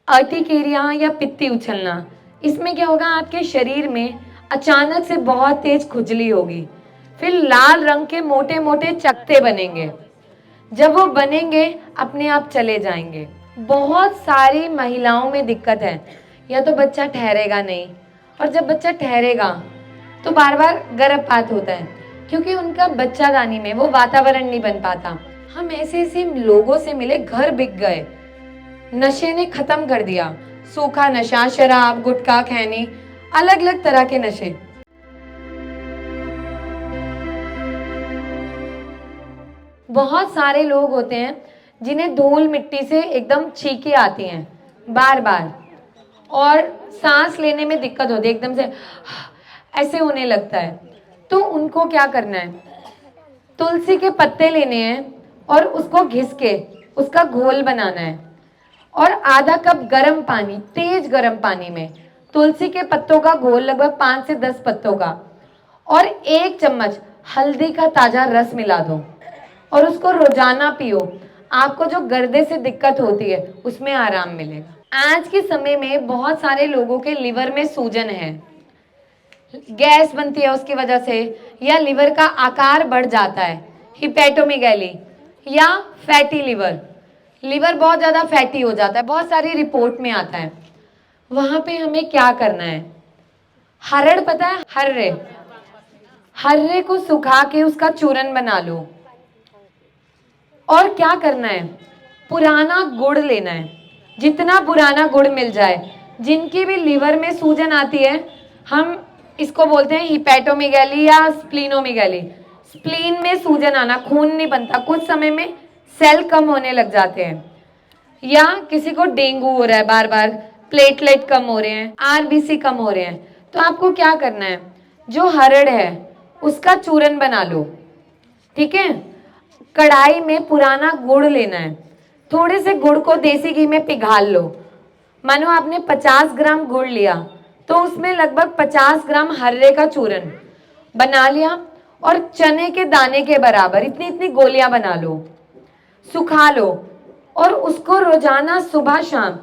Urticaria या पित्ती उछलना, इसमें क्या होगा, आपके शरीर में अचानक से बहुत तेज खुजली होगी, फिर लाल रंग के मोटे मोटे चकते बनेंगे। जब वो बनेंगे अपने आप चले जाएंगे। बहुत सारी महिलाओं में दिक्कत है, या तो बच्चा ठहरेगा नहीं, और जब बच्चा ठहरेगा तो बार बार गर्भपात होता है, क्योंकि उनका बच्चादानी में वो वातावरण नहीं बन पाता। हम ऐसे ऐसे लोगों से मिले, घर बिक गए, नशे ने खत्म कर दिया। सूखा नशा, शराब, गुटखा, खैनी, अलग अलग तरह के नशे। बहुत सारे लोग होते हैं जिन्हें धूल मिट्टी से एकदम छींकें आती हैं बार बार, और सांस लेने में दिक्कत होती है, एकदम से ऐसे होने लगता है। तो उनको क्या करना है, तुलसी के पत्ते लेने हैं और उसको घिस के उसका घोल बनाना है, और आधा कप गर्म पानी, तेज गर्म पानी में तुलसी के पत्तों का घोल, लगभग 5 से 10 पत्तों का, और 1 चम्मच हल्दी का ताजा रस मिला दो और उसको रोजाना पियो। आपको जो गर्दे से दिक्कत होती है उसमें आराम मिलेगा। आज के समय में बहुत सारे लोगों के लिवर में सूजन है, गैस बनती है उसकी वजह से, या लिवर का आकार बढ़ जाता है, हिपैटोमेगैली या फैटी लिवर, लिवर बहुत ज्यादा फैटी हो जाता है, बहुत सारी रिपोर्ट में आता है। वहां पे हमें क्या करना है, हरड़ पता है, हर्रे, हर्रे को सुखा के उसका चूरन बना लो। और क्या करना है, पुराना गुड़ लेना है, जितना पुराना गुड़ मिल जाए। जिनकी भी लिवर में सूजन आती है, हम इसको बोलते हैं हिपैटोमेगैली या स्प्लीनोमेगैली। स्प्लीन में सूजन आना, खून नहीं बनता, कुछ समय में सेल कम होने लग जाते हैं, या किसी को डेंगू हो रहा है, बार बार प्लेटलेट कम हो रहे हैं, आरबीसी कम हो रहे हैं, तो आपको क्या करना है, जो हरड़ है उसका चूरन बना लो, ठीक है। कढ़ाई में पुराना गुड़ लेना है, थोड़े से गुड़ को देसी घी में पिघाल लो। मानो आपने 50 ग्राम गुड़ लिया तो उसमें लगभग 50 ग्राम हर्रे का चूरन बना लिया, और चने के दाने के बराबर इतनी इतनी गोलियां बना लो, सुखा लो, और उसको रोजाना सुबह शाम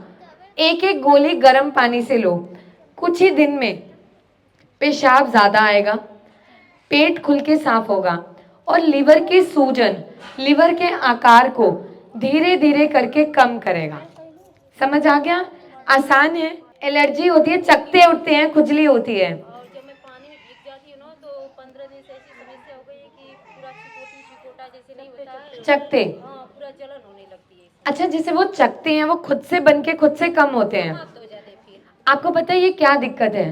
1-1 गोली गर्म पानी से लो। कुछ ही दिन में पेशाब ज्यादा आएगा, पेट खुल के साफ होगा, और लिवर की सूजन, लिवर के आकार को धीरे धीरे करके कम करेगा। समझ आ गया? आसान है। एलर्जी होती है, चकते उठते हैं, खुजली होती है। और जब मैं पानी में भीग जाती हूँ ना, तो 15 दिन से ऐसी समस्या हो गई है कि पूरा चिकोटा जैसे नहीं होता है, चकते, हाँ, पूरा जलन होने लगती है। अच्छा, जैसे वो चकते हैं वो खुद से बन के खुद से कम होते हैं। समाप्त हो जाते हैं फिर। आपको पता है ये क्या दिक्कत है?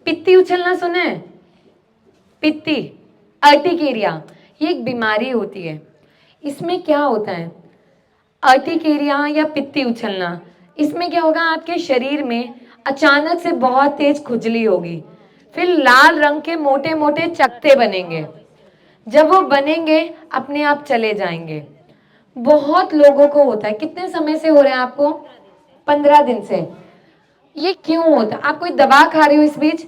पित्ती उछलना सुना है? पित्ती, अर्टिकेरिया, ये एक बीमारी होती है। इसमें क्या होता है, अर्टिकेरिया या पित्ती उछलना, इसमें क्या होगा, आपके शरीर में अचानक से बहुत तेज खुजली होगी, फिर लाल रंग के मोटे मोटे चकते बनेंगे। जब वो बनेंगे अपने आप चले जाएंगे। बहुत लोगों को होता है। कितने समय से हो रहा है आपको? 15 दिन से। ये क्यों होता है? आप कोई दवा खा रहे हो इस बीच?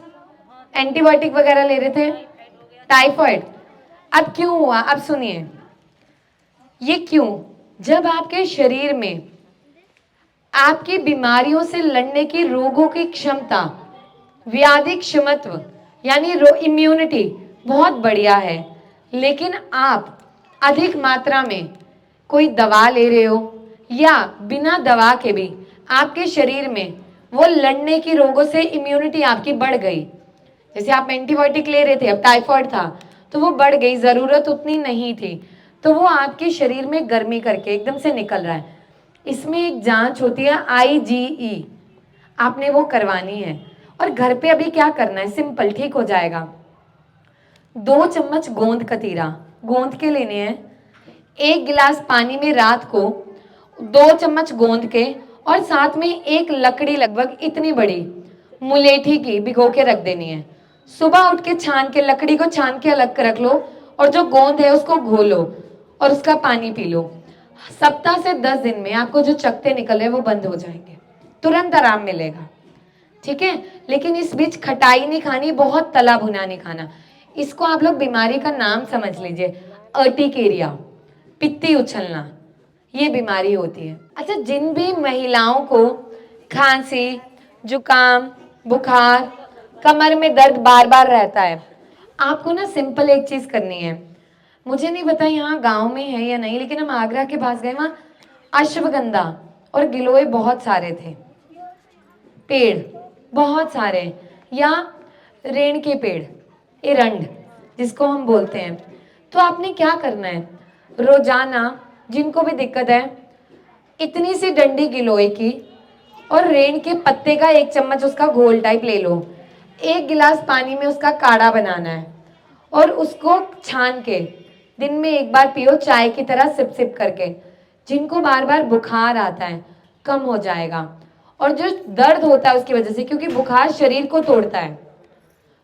एंटीबायोटिक वगैरह ले रहे थे? टाइफाइड। अब क्यों हुआ? अब सुनिए, ये क्यों? जब आपके शरीर में आपकी बीमारियों से लड़ने की, रोगों की क्षमता, व्याधि क्षमत्व यानी इम्यूनिटी बहुत बढ़िया है, लेकिन आप अधिक मात्रा में कोई दवा ले रहे हो, या बिना दवा के भी आपके शरीर में वो लड़ने की, रोगों से इम्यूनिटी आपकी बढ़ गई। जैसे आप एंटीबायोटिक ले रहे थे, अब टाइफाइड था तो वो बढ़ गई, जरूरत उतनी नहीं थी, तो वो आपके शरीर में गर्मी करके एकदम से निकल रहा है। इसमें एक जांच होती है IgE, आपने वो करवानी है। और घर पे अभी क्या करना है, सिंपल, ठीक हो जाएगा। 2 चम्मच गोंद कतीरा गोंद के लेने हैं, 1 गिलास पानी में रात को 2 चम्मच गोंद के, और साथ में एक लकड़ी लगभग इतनी बड़ी मुलेठी की भिगो के रख देनी है। सुबह उठ के छान के, लकड़ी को छान के अलग कर रख लो, और जो गोंद है उसको घोलो और उसका पानी पी लो। सप्ताह से 10 दिन में आपको जो चकते निकल रहे वो बंद हो जाएंगे, तुरंत आराम मिलेगा, ठीक है। लेकिन इस बीच खटाई नहीं खानी, बहुत तला भुना नहीं खाना। इसको आप लोग बीमारी का नाम समझ लीजिए, अर्टिकेरिया, पित्ती उछलना, ये बीमारी होती है। अच्छा, जिन भी महिलाओं को खांसी, जुकाम, बुखार, कमर में दर्द बार बार रहता है, आपको ना सिंपल एक चीज करनी है। मुझे नहीं पता यहाँ गांव में है या नहीं, लेकिन हम आगरा के पास गए, वहाँ अश्वगंधा और गिलोय बहुत सारे थे, पेड़ बहुत सारे, या रेण के पेड़, एरंड जिसको हम बोलते हैं। तो आपने क्या करना है, रोजाना जिनको भी दिक्कत है, इतनी सी डंडी गिलोय की और रेण के पत्ते का 1 चम्मच उसका घोल टाइप ले लो, 1 गिलास पानी में उसका काढ़ा बनाना है और उसको छान के दिन में 1 बार पियो, चाय की तरह सिप सिप करके। जिनको बार बार बुखार आता है कम हो जाएगा, और जो दर्द होता है उसकी वजह से, क्योंकि बुखार शरीर को तोड़ता है,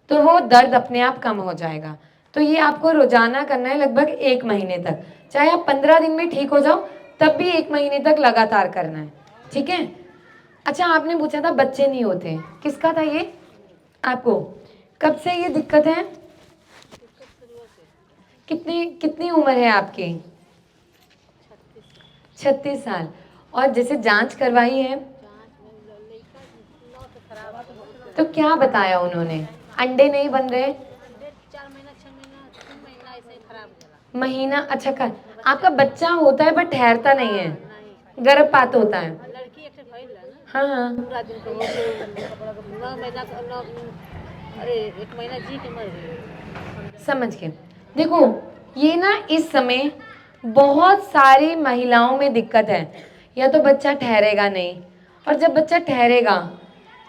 तो वो दर्द अपने आप कम हो जाएगा। तो ये आपको रोजाना करना है लगभग 1 महीने तक, चाहे आप 15 दिन में ठीक हो जाओ तब भी 1 महीने तक लगातार करना है, ठीक है। अच्छा, आपने पूछा था बच्चे नहीं होते, किसका था ये आपको, कब से ये दिक्कत है, कितनी कितनी उम्र है आपकी? 36 साल। और जैसे जांच करवाई है तो क्या बताया उन्होंने, अंडे नहीं बन रहे, 4 महीना 6 महीना 3 महीना ऐसे ही खराब हो गया। महीना, अच्छा कर, आपका बच्चा होता है पर ठहरता नहीं है, गर्भपात होता है। लड़की एक से भइल है ना, हाँ हाँ, पूरा दिन तो होके कपड़ा का 9 महीना का 9, अरे 1 महीना जी के मर गई। समझ के। देखो ये ना इस समय बहुत सारी महिलाओं में दिक्कत है, या तो बच्चा ठहरेगा नहीं, और जब बच्चा ठहरेगा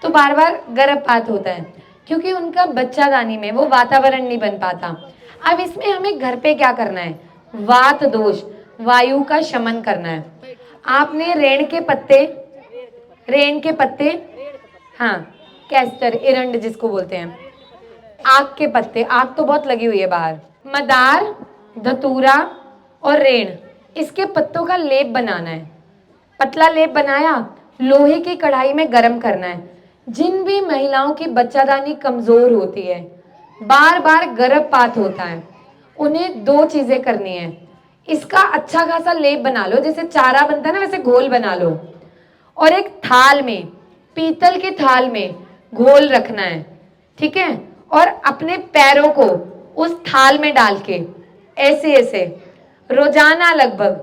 तो बार बार गर्भपात होता है, क्योंकि उनका बच्चादानी में वो वातावरण नहीं बन पाता। अब इसमें हमें घर पे क्या करना है, वात दोष, वायु का शमन करना है। आपने रेण के पत्ते, हाँ, कैस्टर, एरंड जिसको बोलते हैं, आक के पत्ते, आग तो बहुत लगी हुई है बाहर, मदार, धतूरा और रेण, इसके पत्तों का लेप बनाना है। पतला लेप बनाया, लोहे की कढ़ाई में गरम करना है। जिन भी महिलाओं की बच्चादानी कमजोर होती है, बार बार गर्भपात होता है, उन्हें 2 चीजें करनी है। इसका अच्छा खासा लेप बना लो, जैसे चारा बनता है ना वैसे घोल बना लो, और एक थाल में, पीतल के थाल में घोल रखना है, ठीक है। और अपने पैरों को उस थाल में डाल के ऐसे ऐसे रोजाना लगभग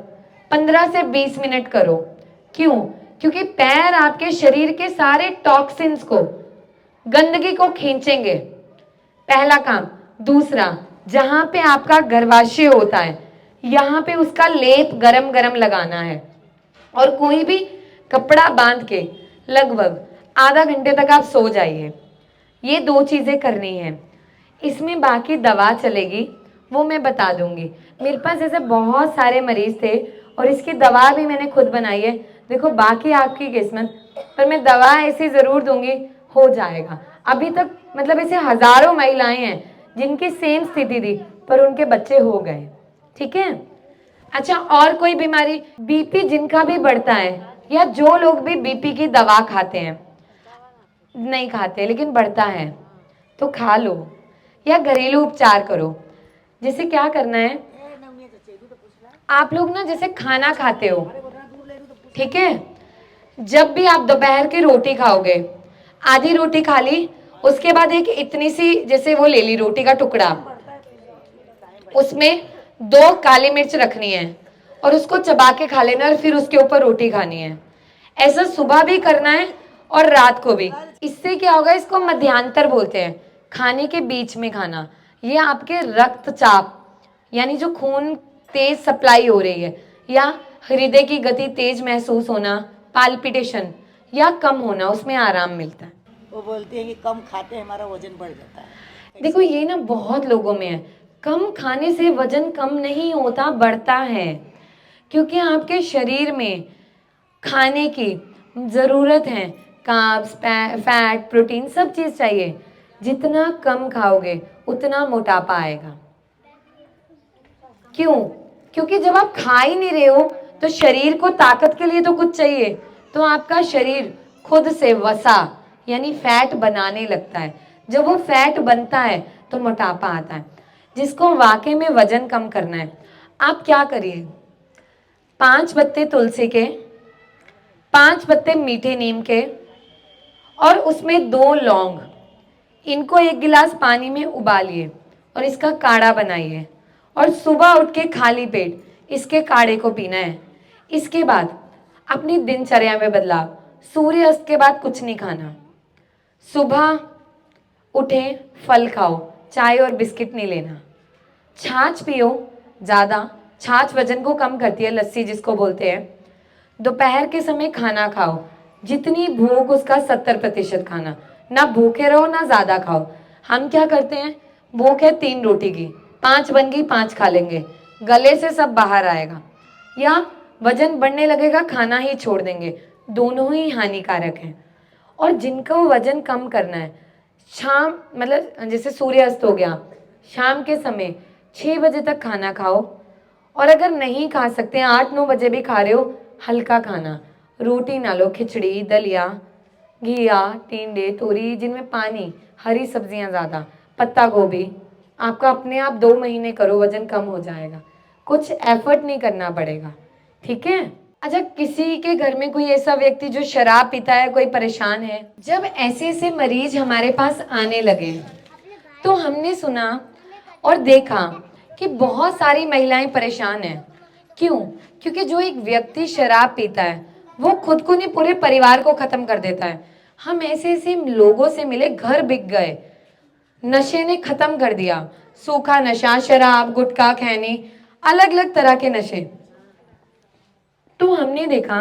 15 से 20 मिनट करो। क्यों? क्योंकि पैर आपके शरीर के सारे टॉक्सिन्स को, गंदगी को खींचेंगे, पहला काम। दूसरा, जहां पे आपका गर्भाशय होता है यहाँ पे उसका लेप गरम गरम लगाना है, और कोई भी कपड़ा बांध के लगभग आधा घंटे तक आप सो जाइए। ये 2 चीजें करनी है। इसमें बाकी दवा चलेगी, वो मैं बता दूंगी। मेरे पास ऐसे बहुत सारे मरीज थे और इसकी दवा भी मैंने खुद बनाई है। देखो बाकी आपकी किस्मत, पर मैं दवा ऐसी जरूर दूंगी, हो जाएगा। अभी तक मतलब ऐसे हजारों महिलाएं हैं जिनकी सेम स्थिति थी पर उनके बच्चे हो गए, ठीक है। अच्छा, और कोई बीमारी, बीपी जिनका भी बढ़ता है, या जो लोग भी बीपी की दवा खाते हैं, नहीं खाते लेकिन बढ़ता है, तो खा लो या घरेलू उपचार करो। जैसे क्या करना है, आप लोग ना जैसे खाना खाते हो, ठीक है, जब भी आप दोपहर की रोटी खाओगे, आधी रोटी खा ली, उसके बाद एक इतनी सी जैसे वो ले ली रोटी का टुकड़ा, उसमें 2 काली मिर्च रखनी है और उसको चबा के खा लेना, और फिर उसके ऊपर रोटी खानी है। ऐसा सुबह भी करना है और रात को भी। इससे क्या होगा, इसको मध्यांतर बोलते हैं, खाने के बीच में खाना। ये आपके रक्तचाप, यानी जो खून तेज सप्लाई हो रही है, या हृदय की गति तेज महसूस होना, पाल्पिटेशन, या कम होना, उसमें आराम मिलता है। वो बोलते हैं कि कम खाते हैं हमारा वजन बढ़ जाता है। देखो ये ना बहुत लोगों में है, कम खाने से वजन कम नहीं होता, बढ़ता है, क्योंकि आपके शरीर में खाने की ज़रूरत है, कार्ब्स, फैट, प्रोटीन, सब चीज़ चाहिए। जितना कम खाओगे उतना मोटापा आएगा। क्यों? क्योंकि जब आप खा ही नहीं रहे हो तो शरीर को ताकत के लिए तो कुछ चाहिए, तो आपका शरीर खुद से वसा यानी फैट बनाने लगता है। जब वो फैट बनता है तो मोटापा आता है। जिसको वाकई में वजन कम करना है, आप क्या करिए, 5 पत्ते तुलसी के, 5 पत्ते मीठे नीम के, और उसमें 2 लौंग, इनको 1 गिलास पानी में उबालिए और इसका काढ़ा बनाइए और सुबह उठ के खाली पेट इसके काढ़े को पीना है। इसके बाद अपनी दिनचर्या में बदलाव, सूर्य अस्त के बाद कुछ नहीं खाना, सुबह उठे फल खाओ, चाय और बिस्किट नहीं लेना, छाछ पियो ज़्यादा, छाछ वजन को कम करती है, लस्सी जिसको बोलते हैं। दोपहर के समय खाना खाओ, जितनी भूख उसका 70% खाना, ना भूखे रहो ना ज़्यादा खाओ। हम क्या करते हैं, भूख है 3 रोटी की, 5 बन गई 5 खा लेंगे, गले से सब बाहर आएगा, या वजन बढ़ने लगेगा, खाना ही छोड़ देंगे, दोनों ही हानिकारक हैं। और जिनको वजन कम करना है, शाम मतलब जैसे सूर्यास्त हो गया, शाम के समय 6 बजे तक खाना खाओ, और अगर नहीं खा सकते 8-9 बजे भी खा रहे हो, हल्का खाना, रोटी ना लो, खिचड़ी, दलिया, घिया, टिंडे, तोरी जिनमें पानी, हरी सब्जियां ज़्यादा, पत्ता गोभी। आपका अपने आप 2 महीने करो, वजन कम हो जाएगा, कुछ एफर्ट नहीं करना पड़ेगा, ठीक है। अच्छा, किसी के घर में कोई ऐसा व्यक्ति जो शराब पीता है, कोई परेशान है, जब ऐसे ऐसे मरीज हमारे पास आने लगे तो हमने सुना और देखा कि बहुत सारी महिलाएं परेशान हैं। क्यों? क्योंकि जो एक व्यक्ति शराब पीता है वो खुद को नहीं पूरे परिवार को खत्म कर देता है। हम ऐसे ऐसे लोगों से मिले, घर बिक गए, नशे ने खत्म कर दिया, सूखा नशा, शराब, गुटखा, खैनी, अलग अलग तरह के नशे। तो हमने देखा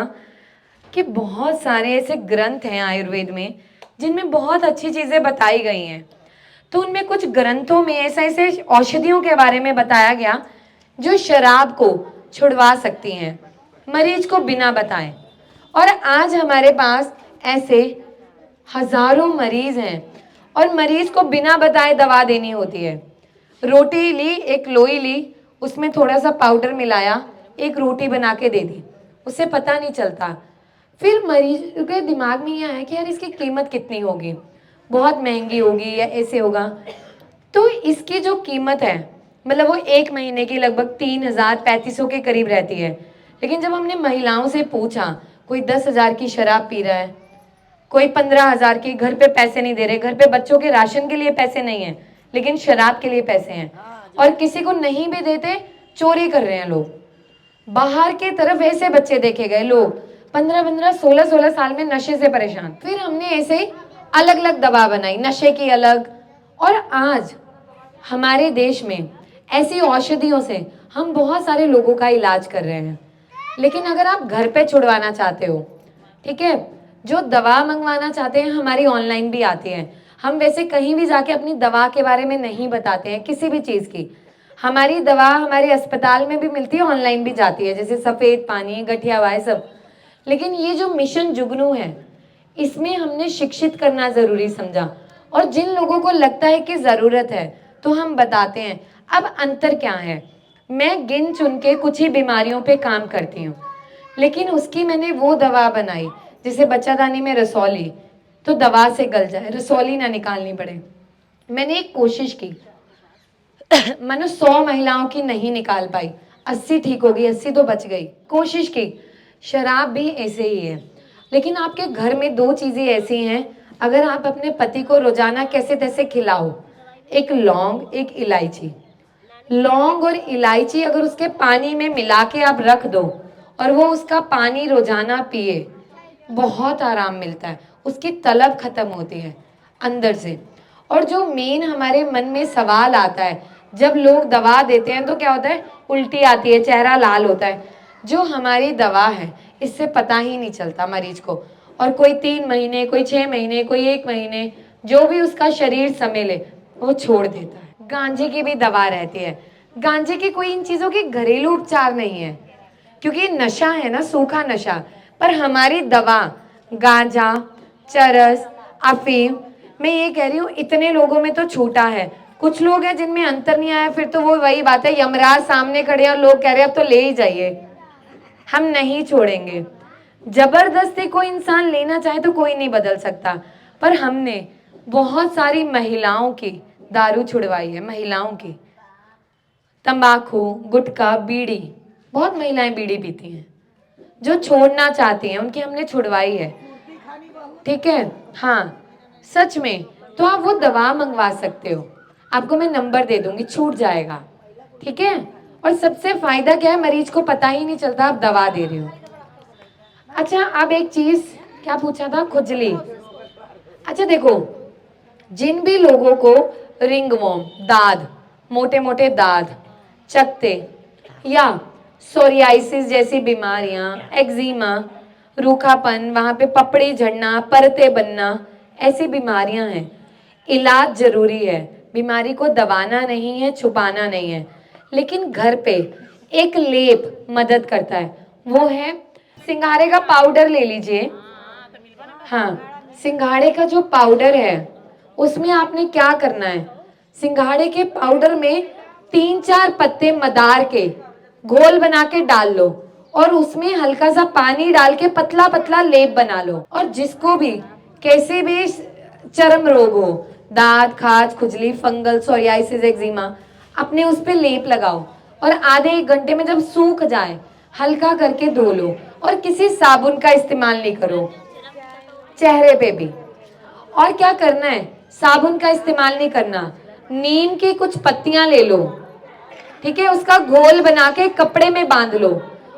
कि बहुत सारे ऐसे ग्रंथ हैं आयुर्वेद में जिनमें बहुत अच्छी चीजें बताई गई हैं। तो उनमें कुछ ग्रंथों में ऐसे ऐसे औषधियों के बारे में बताया गया जो शराब को छुड़वा सकती हैं, मरीज को बिना बताए। और आज हमारे पास ऐसे हजारों मरीज हैं और मरीज को बिना बताए दवा देनी होती है। रोटी ली, एक लोई ली, उसमें थोड़ा सा पाउडर मिलाया, एक रोटी बना के दे दी, उसे पता नहीं चलता। फिर मरीज के दिमाग में ये आया कि यार इसकी कीमत कितनी होगी, बहुत महंगी होगी या ऐसे होगा। तो इसकी जो कीमत है, मतलब वो 1 महीने की लगभग 3,000-3,500 के करीब रहती है। लेकिन जब हमने महिलाओं से पूछा, कोई 10,000 की शराब पी रहा है, कोई 15,000 की, घर पे पैसे नहीं दे रहे, घर पे बच्चों के राशन के लिए पैसे नहीं है लेकिन शराब के लिए पैसे हैं, और किसी को नहीं भी देते, चोरी कर रहे हैं लोग। बाहर के तरफ ऐसे बच्चे देखे गए, लोग 15-15, 16-16 साल में नशे से परेशान। फिर हमने ऐसे अलग अलग दवा बनाई, नशे की अलग। और आज हमारे देश में ऐसी औषधियों से हम बहुत सारे लोगों का इलाज कर रहे हैं। लेकिन अगर आप घर पे छुड़वाना चाहते हो, ठीक है, जो दवा मंगवाना चाहते हैं, हमारी ऑनलाइन भी आती है। हम वैसे कहीं भी जाके अपनी दवा के बारे में नहीं बताते हैं, किसी भी चीज़ की। हमारी दवा हमारे अस्पताल में भी मिलती है, ऑनलाइन भी जाती है, जैसे सफ़ेद पानी, गठिया वाय सब। लेकिन ये जो मिशन जुगनू है, इसमें हमने शिक्षित करना ज़रूरी समझा, और जिन लोगों को लगता है कि ज़रूरत है तो हम बताते हैं। अब अंतर क्या है, मैं गिन चुन के कुछ ही बीमारियों पे काम करती हूँ, लेकिन उसकी मैंने वो दवा बनाई, जैसे बच्चादानी में रसौली, तो दवा से गल जाए, रसौली ना निकालनी पड़े। मैंने एक कोशिश की, मैंने 100 महिलाओं की नहीं निकाल पाई, 80 ठीक हो गई, 80 तो बच गई, कोशिश की। शराब भी ऐसे ही है। लेकिन आपके घर में 2 चीज़ें ऐसी हैं, अगर आप अपने पति को रोजाना कैसे तैसे खिलाओ, एक लौंग, एक इलायची। लौंग और इलायची अगर उसके पानी में मिला के आप रख दो और वो उसका पानी रोजाना पिए, बहुत आराम मिलता है, उसकी तलब खत्म होती है अंदर से। और जो मेन हमारे मन में सवाल आता है, जब लोग दवा देते हैं तो क्या होता है, उल्टी आती है, चेहरा लाल होता है। जो हमारी दवा है इससे पता ही नहीं चलता मरीज को, और कोई 3 महीने, कोई 6 महीने, कोई 1 महीने, जो भी उसका शरीर समय ले वो छोड़ देता है। गांजे की भी दवा रहती है, गांजे की कोई इन चीज़ों की घरेलू उपचार नहीं है, क्योंकि नशा है ना, सूखा नशा। पर हमारी दवा गांजा, चरस, अफीम, मैं ये कह रही हूँ इतने लोगों में तो छूटा है। कुछ लोग हैं जिनमें अंतर नहीं आया, फिर तो वो वही बात है, यमराज सामने खड़े हैं और लोग कह रहे हैं अब तो ले ही जाइए। हम नहीं छोड़ेंगे। जबरदस्ती कोई इंसान लेना चाहे तो कोई नहीं बदल सकता, पर हमने बहुत सारी महिलाओं की दारू छुड़वाई है, महिलाओं की। तंबाकू, गुटखा, बीड़ी, बहुत महिलाएं बीड़ी पीती हैं, जो छोड़ना चाहती हैं, उनकी हमने छुड़वाई है। ठीक है, हाँ सच में, तो आप वो दवा मंगवा सकते हो, आपको मैं नंबर दे दूंगी, छूट जाएगा, ठीक है। और सबसे फायदा क्या है, मरीज को पता ही नहीं चलता आप दवा दे रहे हो। अच्छा, अब एक चीज क्या पूछा था, खुजली। अच्छा देखो, जिन भी लोगों को रिंगवॉर्म, दाद, मोटे मोटे दाद, चकते या सोरियासिस जैसी बीमारियां, एक्जिमा, रूखापन, वहां पे पपड़ी झड़ना, परते बनना, ऐसी बीमारियां हैं, इलाज जरूरी है, बीमारी को दबाना नहीं है, छुपाना नहीं है, लेकिन घर पे एक लेप मदद करता है, वो है सिंघाड़े का पाउडर ले लीजिए। हाँ, सिंघाड़े का जो पाउडर है उसमें आपने क्या करना है, सिंघाड़े के पाउडर में 3-4 पत्ते मदार के घोल बना के डाल लो और उसमें हल्का सा पानी डाल के पतला पतला लेप बना लो। और जिसको भी कैसे भी चर्म रोग हो, दांत, खाज, खुजली, फंगल, सोरियासिस, एक्जिमा, अपने उस पे लेप लगाओ और आधे 1 घंटे में जब सूख जाए हल्का करके धो लो और किसी साबुन का इस्तेमाल नहीं करो, चेहरे पे भी। और क्या करना है, साबुन का इस्तेमाल नहीं करना, नीम की कुछ पत्तियां ले लो, ठीक है, उसका घोल बना के कपड़े में बांध लो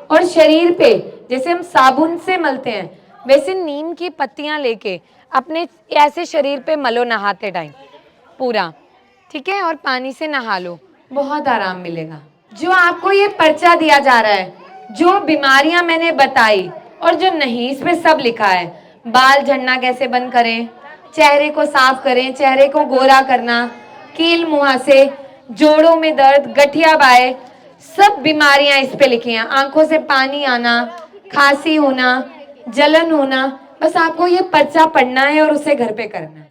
और शरीर पे जैसे हम साबुन से मलते हैं वैसे नीम की पत्तियां लेके अपने ऐसे शरीर पे मलो नहाते टाइम पूरा, ठीक है, और पानी से नहा लो, बहुत आराम मिलेगा। जो आपको ये पर्चा दिया जा रहा है, जो बीमारियां मैंने बताई और जो नहीं, इसमें सब लिखा है, बाल झड़ना कैसे बंद करें, चेहरे को साफ करें, चेहरे को गोरा करना, कील मुहासे, जोड़ों में दर्द, गठिया बाय, सब बीमारियां इस पे लिखी हैं, आंखों से पानी आना, खांसी होना, जलन होना, बस आपको ये पर्चा पढ़ना है और उसे घर पे करना है।